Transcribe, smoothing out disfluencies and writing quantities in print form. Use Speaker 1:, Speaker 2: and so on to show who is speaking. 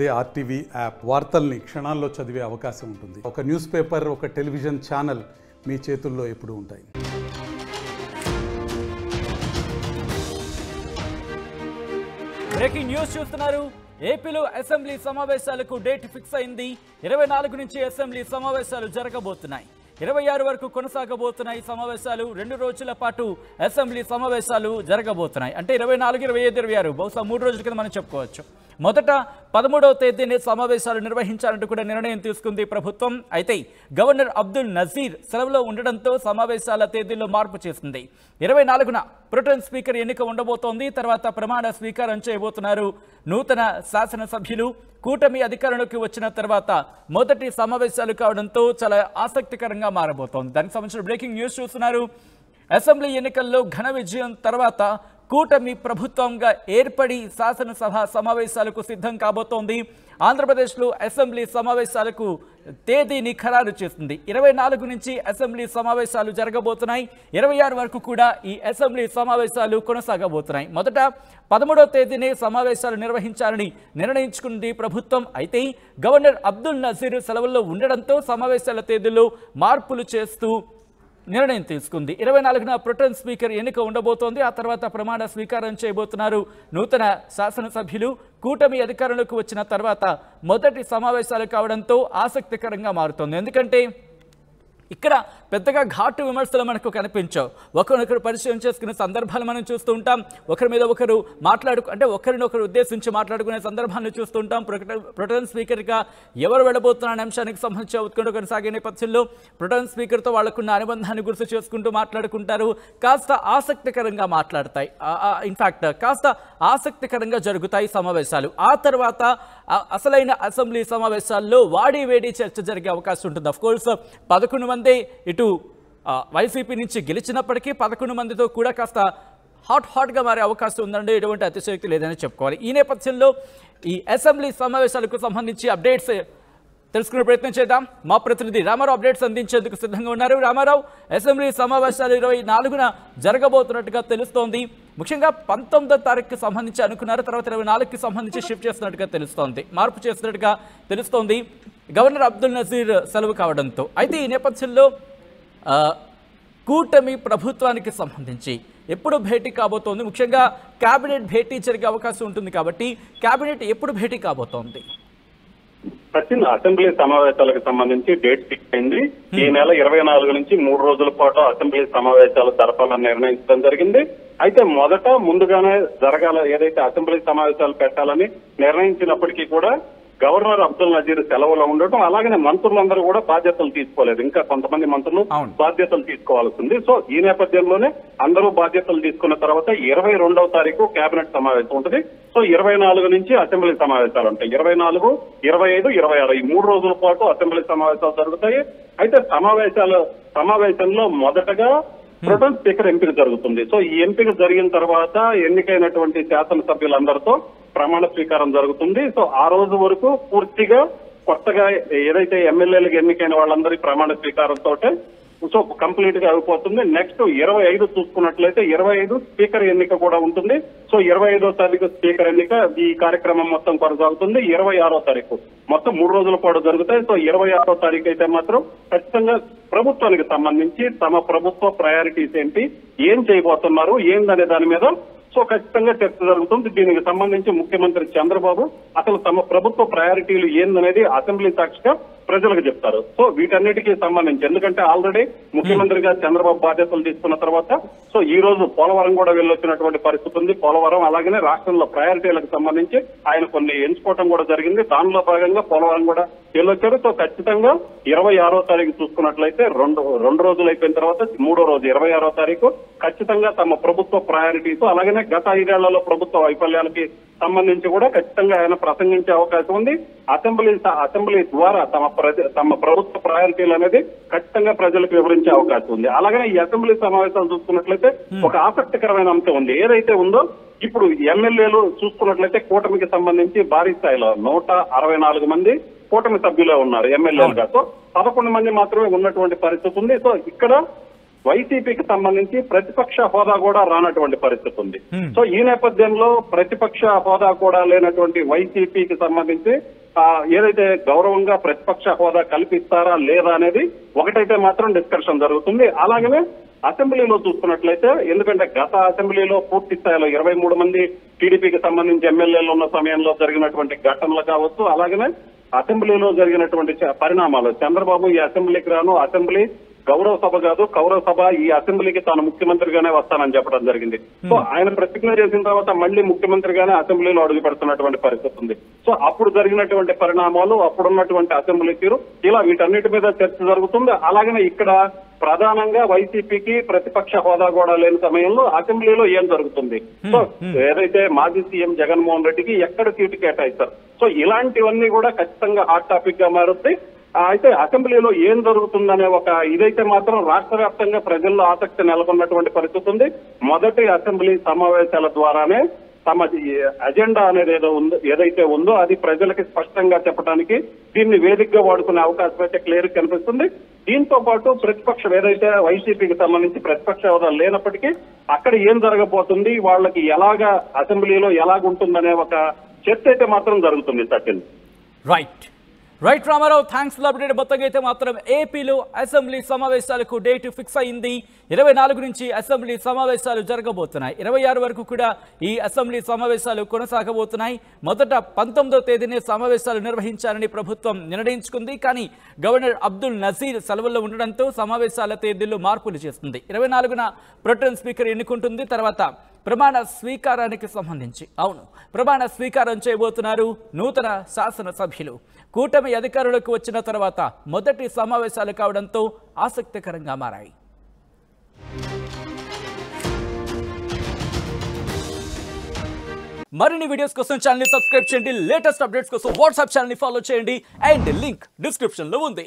Speaker 1: అదే RTV app వార్తల్ని క్షణాల్లో చదివే అవకాశం ఉంటుంది. ఒక న్యూస్ పేపర్, ఒక టెలివిజన్ ఛానల్ మీ చేతుల్లో ఎప్పుడూ ఉంటాయి.
Speaker 2: బ్రేకింగ్ న్యూస్ చూస్తున్నారు. ఏపీలో అసెంబ్లీ సమావేశాలకు డేట్ ఫిక్స్ అయింది. 24 నుంచి అసెంబ్లీ సమావేశాలు జరగబోతున్నాయి. 26 వరకు కొనసాగబోతున్నాయి సమావేశాలు. 2 రోజుల పాటు అసెంబ్లీ సమావేశాలు జరగబోతున్నాయి. అంటే 24, 25, 26 బహుశా 3 రోజుల కింద మనం చెప్పుకోవచ్చు. మొదట 13వ తేదీనే సమావేశాలు నిర్వహించాలంటూ కూడా నిర్ణయం తీసుకుంది ప్రభుత్వం. అయితే గవర్నర్ అబ్దుల్ నజీర్ సెలవులో ఉండడంతో సమావేశాల తేదీల్లో మార్పు చేసింది. 24న ప్రొటెం స్పీకర్ ఎన్నిక ఉండబోతోంది. తర్వాత ప్రమాణ స్వీకారం చేయబోతున్నారు నూతన శాసనసభ్యులు. కూటమి అధికారంలోకి వచ్చిన తర్వాత మొదటి సమావేశాలు కావడంతో చాలా ఆసక్తికరంగా మారబోతోంది. దానికి సంబంధించిన బ్రేకింగ్ న్యూస్ చూస్తున్నారు. అసెంబ్లీ ఎన్నికల్లో ఘన విజయం తర్వాత కూటమి ప్రభుత్వంగా ఏర్పడి శాసనసభ సమావేశాలకు సిద్ధం కాబోతోంది. ఆంధ్రప్రదేశ్లో అసెంబ్లీ సమావేశాలకు తేదీని ఖరారు చేసింది. 24 నుంచి అసెంబ్లీ సమావేశాలు జరగబోతున్నాయి. 26 వరకు కూడా ఈ అసెంబ్లీ సమావేశాలు కొనసాగబోతున్నాయి. మొదట 13వ తేదీనే సమావేశాలు నిర్వహించాలని నిర్ణయించుకుంది ప్రభుత్వం. అయితే గవర్నర్ అబ్దుల్ నజీర్ సెలవుల్లో ఉండడంతో సమావేశాల తేదీలో మార్పులు చేస్తూ నిర్ణయం తీసుకుంది. 24న ప్రొటెం స్పీకర్ ఎన్నిక ఉండబోతోంది. ఆ తర్వాత ప్రమాణ స్వీకారం చేయబోతున్నారు నూతన శాసనసభ్యులు. కూటమి అధికారంలోకి వచ్చిన తర్వాత మొదటి సమావేశాలు కావడంతో ఆసక్తికరంగా మారుతోంది. ఎందుకంటే ఇక్కడ పెద్దగా ఘాటు విమర్శలు మనకు కనిపించవు. ఒకరినొకరు పరిచయం చేసుకునే సందర్భాలు మనం చూస్తూ ఉంటాం. ఒకరి మీద ఒకరు ఒకరినొకరు ఉద్దేశించి మాట్లాడుకునే సందర్భాలను చూస్తూ ఉంటాం. ప్రొటెం స్పీకర్గా ఎవరు వెళ్ళబోతున్న అంశానికి సంబంధించి ఉత్కంఠ కొనసాగే నేపథ్యంలో ప్రొటెం స్పీకర్తో వాళ్లకున్న అనుబంధాన్ని గుర్తు చేసుకుంటూ మాట్లాడుకుంటారు. కాస్త ఆసక్తికరంగా మాట్లాడతాయి. ఇన్ఫాక్ట్ కాస్త ఆసక్తికరంగా జరుగుతాయి సమావేశాలు. ఆ తర్వాత అసలైన అసెంబ్లీ సమావేశాల్లో వాడి వేడి చర్చ జరిగే అవకాశం ఉంటుంది. అఫ్కోర్స్ 11 మంది ఇటు వైసీపీ నుంచి గెలిచినప్పటికీ 11 మందితో కూడా కాస్త హాట్గా మారే అవకాశం ఉందండి. ఎటువంటి అతిశయోక్తి లేదని చెప్పుకోవాలి. ఈ నేపథ్యంలో ఈ అసెంబ్లీ సమావేశాలకు సంబంధించి అప్డేట్స్ తెలుసుకునే ప్రయత్నం చేద్దాం. మా ప్రతినిధి రామారావు అప్డేట్స్ అందించేందుకు సిద్ధంగా ఉన్నారు. రామారావు, అసెంబ్లీ సమావేశాలు 24న జరగబోతున్నట్టుగా తెలుస్తోంది. ముఖ్యంగా 19వ తారీఖుకి సంబంధించి అనుకున్నారు. తర్వాత 24కి సంబంధించి షిఫ్ట్ చేస్తున్నట్టుగా తెలుస్తోంది, మార్పు చేస్తున్నట్టుగా తెలుస్తోంది గవర్నర్ అబ్దుల్ నజీర్ సెలవు కావడంతో. అయితే ఈ నేపథ్యంలో కూటమి ప్రభుత్వానికి సంబంధించి ఎప్పుడు భేటీ కాబోతోంది? ముఖ్యంగా కేబినెట్ భేటీ జరిగే అవకాశం ఉంటుంది కాబట్టి కేబినెట్ ఎప్పుడు భేటీ కాబోతోంది?
Speaker 3: సచిన్, అసెంబ్లీ సమావేశాలకు సంబంధించి డేట్ ఫిక్స్ అయింది. ఈ నెల 24 నుంచి 3 రోజుల పాటు అసెంబ్లీ సమావేశాలు జరపాలని నిర్ణయించడం జరిగింది. అయితే ముందుగానే ఏదైతే అసెంబ్లీ సమావేశాలు పెట్టాలని నిర్ణయించినప్పటికీ కూడా గవర్నర్ అబ్దుల్ నజీర్ సెలవులో ఉండటం, అలాగనే మంత్రులందరూ కూడా బాధ్యతలు తీసుకోలేదు. ఇంకా కొంతమంది మంత్రులు బాధ్యతలు తీసుకోవాల్సి ఉంది. సో ఈ నేపథ్యంలోనే అందరూ బాధ్యతలు తీసుకున్న తర్వాత 22వ తారీఖు కేబినెట్ సమావేశం ఉంటుంది. సో 24 నుంచి అసెంబ్లీ సమావేశాలు ఉంటాయి. 24, 25, 26 ఈ 3 రోజుల పాటు అసెంబ్లీ సమావేశాలు జరుగుతాయి. అయితే సమావేశంలో మొదటగా ప్రొటెం స్పీకర్ ఎంపిక జరుగుతుంది. సో ఈ ఎంపిక జరిగిన తర్వాత ఎన్నికైనటువంటి శాసనసభ్యులందరితో ప్రమాణ స్వీకారం జరుగుతుంది. సో ఆ రోజు వరకు పూర్తిగా కొత్తగా ఏదైతే ఎమ్మెల్యేలకు ఎన్నికైన వాళ్ళందరి ప్రమాణ స్వీకారంతో సో కంప్లీట్ గా అయిపోతుంది. నెక్స్ట్ 25 చూసుకున్నట్లయితే 25 స్పీకర్ ఎన్నిక కూడా ఉంటుంది. సో 25వ తారీఖు స్పీకర్ ఎన్నిక, ఈ కార్యక్రమం మొత్తం కొనసాగుతుంది. 26వ తారీఖు మొత్తం 3 రోజుల పాటు జరుగుతాయి. సో 26వ తారీఖు అయితే మాత్రం ఖచ్చితంగా ప్రభుత్వానికి సంబంధించి తమ ప్రభుత్వ ప్రయారిటీస్ ఏంటి, ఏం చేయబోతున్నారు, ఏందనే దాని మీద సో ఖచ్చితంగా చర్చ జరుగుతుంది. దీనికి సంబంధించి ముఖ్యమంత్రి చంద్రబాబు అసలు తమ ప్రభుత్వ ప్రయారిటీలు ఏందనేది అసెంబ్లీ సాక్షిగా ప్రజలకు చెప్తారు. సో వీటన్నిటికీ సంబంధించి ఎందుకంటే ఆల్రెడీ ముఖ్యమంత్రిగా చంద్రబాబు బాధ్యతలు తీసుకున్న తర్వాత సో ఈ రోజు పోలవరం కూడా వెళ్ళొచ్చినటువంటి పరిస్థితి ఉంది. పోలవరం అలాగనే రాష్ట్రంలో ప్రయారిటీలకు సంబంధించి ఆయన కొన్ని ఎంచుకోవడం కూడా జరిగింది. దానిలో భాగంగా పోలవరం కూడా వెళ్ళొచ్చారు. సో ఖచ్చితంగా 26వ తారీఖు చూసుకున్నట్లయితే రెండు రోజులు అయిపోయిన తర్వాత 3వ రోజు 26వ తారీఖు ఖచ్చితంగా తమ ప్రభుత్వ ప్రయారిటీస్ అలాగనే గత 5 ఏళ్లలో ప్రభుత్వ వైఫల్యాలకి సంబంధించి కూడా ఖచ్చితంగా ఆయన ప్రసంగించే అవకాశం ఉంది. అసెంబ్లీ ద్వారా తమ ప్రభుత్వ ప్రయారిటీలు అనేది ఖచ్చితంగా ప్రజలకు వివరించే అవకాశం ఉంది. అలాగే ఈ అసెంబ్లీ సమావేశాలు చూసుకున్నట్లయితే ఒక ఆసక్తికరమైన అంశం ఉంది. ఏదైతే ఉందో ఇప్పుడు ఎమ్మెల్యేలు చూసుకున్నట్లయితే కూటమికి సంబంధించి భారీ స్థాయిలో 164 మంది కూటమి సభ్యులే ఉన్నారు ఎమ్మెల్యేలుగా. సో 11 మంది మాత్రమే ఉన్నటువంటి పరిస్థితి ఉంది. సో ఇక్కడ వైసీపీకి సంబంధించి ప్రతిపక్ష హోదా కూడా రానటువంటి పరిస్థితి ఉంది. సో ఈ నేపథ్యంలో ప్రతిపక్ష హోదా కూడా లేనటువంటి వైసీపీకి సంబంధించి ఏదైతే గౌరవంగా ప్రతిపక్ష హోదా కల్పిస్తారా లేదా అనేది ఒకటైతే మాత్రం డిస్కషన్ జరుగుతుంది. అలాగనే అసెంబ్లీలో చూసుకున్నట్లయితే, ఎందుకంటే గత అసెంబ్లీలో పూర్తి స్థాయిలో 23 మంది టీడీపీకి సంబంధించి ఎమ్మెల్యేలు ఉన్న సమయంలో జరిగినటువంటి ఘటనలు కావచ్చు, అలాగనే అసెంబ్లీలో జరిగినటువంటి పరిణామాలు, చంద్రబాబు ఈ అసెంబ్లీకి రాను, అసెంబ్లీ గౌరవ సభ కాదు, కౌరవ సభ, ఈ అసెంబ్లీకి తాను ముఖ్యమంత్రిగానే వస్తానని చెప్పడం జరిగింది. సో ఆయన ప్రతిజ్ఞ చేసిన తర్వాత మళ్ళీ ముఖ్యమంత్రిగానే అసెంబ్లీలో అడుగు పెడుతున్నటువంటి పరిస్థితి ఉంది. సో అప్పుడు జరిగినటువంటి పరిణామాలు, అప్పుడున్నటువంటి అసెంబ్లీ తీరు, ఇలా వీటన్నిటి మీద చర్చ జరుగుతుంది. అలాగనే ఇక్కడ ప్రధానంగా వైసీపీకి ప్రతిపక్ష హోదా కూడా లేని సమయంలో అసెంబ్లీలో ఏం జరుగుతుంది, సో ఏదైతే మాజీ సీఎం జగన్మోహన్ రెడ్డికి ఎక్కడ సీటు కేటాయిస్తారు, సో ఇలాంటివన్నీ కూడా ఖచ్చితంగా హాట్ టాపిక్ గా మారుతాయి. అయితే అసెంబ్లీలో ఏం జరుగుతుందనే ఒక ఇదైతే మాత్రం రాష్ట్ర వ్యాప్తంగా ప్రజల్లో ఆసక్తి నెలకొన్నటువంటి పరిస్థితి ఉంది. మొదటి అసెంబ్లీ సమావేశాల ద్వారానే తమ అజెండా అనేది ఏదైతే ఉందో అది ప్రజలకి స్పష్టంగా చెప్పడానికి దీన్ని వేదికగా వాడుకునే అవకాశం అయితే క్లియర్ కనిపిస్తుంది. దీంతో పాటు ప్రతిపక్షం ఏదైతే వైసీపీకి సంబంధించి ప్రతిపక్ష హోదా లేనప్పటికీ అక్కడ ఏం జరగబోతుంది, వాళ్ళకి ఎలాగా అసెంబ్లీలో ఎలాగుంటుందనే ఒక చర్చ అయితే మాత్రం జరుగుతుంది. Sachin.
Speaker 2: Right Ramarao, thanks for update. మొత్తంగా అయితే మాత్రం ఏపీలో అసెంబ్లీ సమావేశాలకు డేట్ ఫిక్స్ అయింది. 24 నుంచి అసెంబ్లీ సమావేశాలు జరగబోతున్నాయి. 26 వరకు కూడా ఈ అసెంబ్లీ సమావేశాలు కొనసాగబోతున్నాయి. మొదట 19వ తేదీనే సమావేశాలు నిర్వహించాలని ప్రభుత్వం నిర్ణయించుకుంది. కానీ గవర్నర్ అబ్దుల్ నజీర్ సెలవుల్లో ఉండడంతో సమావేశాల తేదీల్లో మార్పులు చేస్తుంది. 24న ప్రొటెం స్పీకర్ ఎన్నుకుంటుంది. తర్వాత ప్రమాణ స్వీకారానికి సంబంధించి ప్రమాణ స్వీకారం చేయబోతున్నారు నూతన శాసనసభ్యులు. కూటమి అధికారులకు వచ్చిన తర్వాత మొదటి సమావేశాలు కావడంతో ఆసక్తికరంగా మారాయి. మరిన్ని వీడియోస్ కోసం ఛానల్ ని సబ్స్క్రైబ్ చేయండి. లేటెస్ట్ అప్డేట్స్ కోసం వాట్సాప్ ఛానల్ ని ఫాలో చేయండి. అండ్ లింక్ డిస్క్రిప్షన్ లో ఉంది.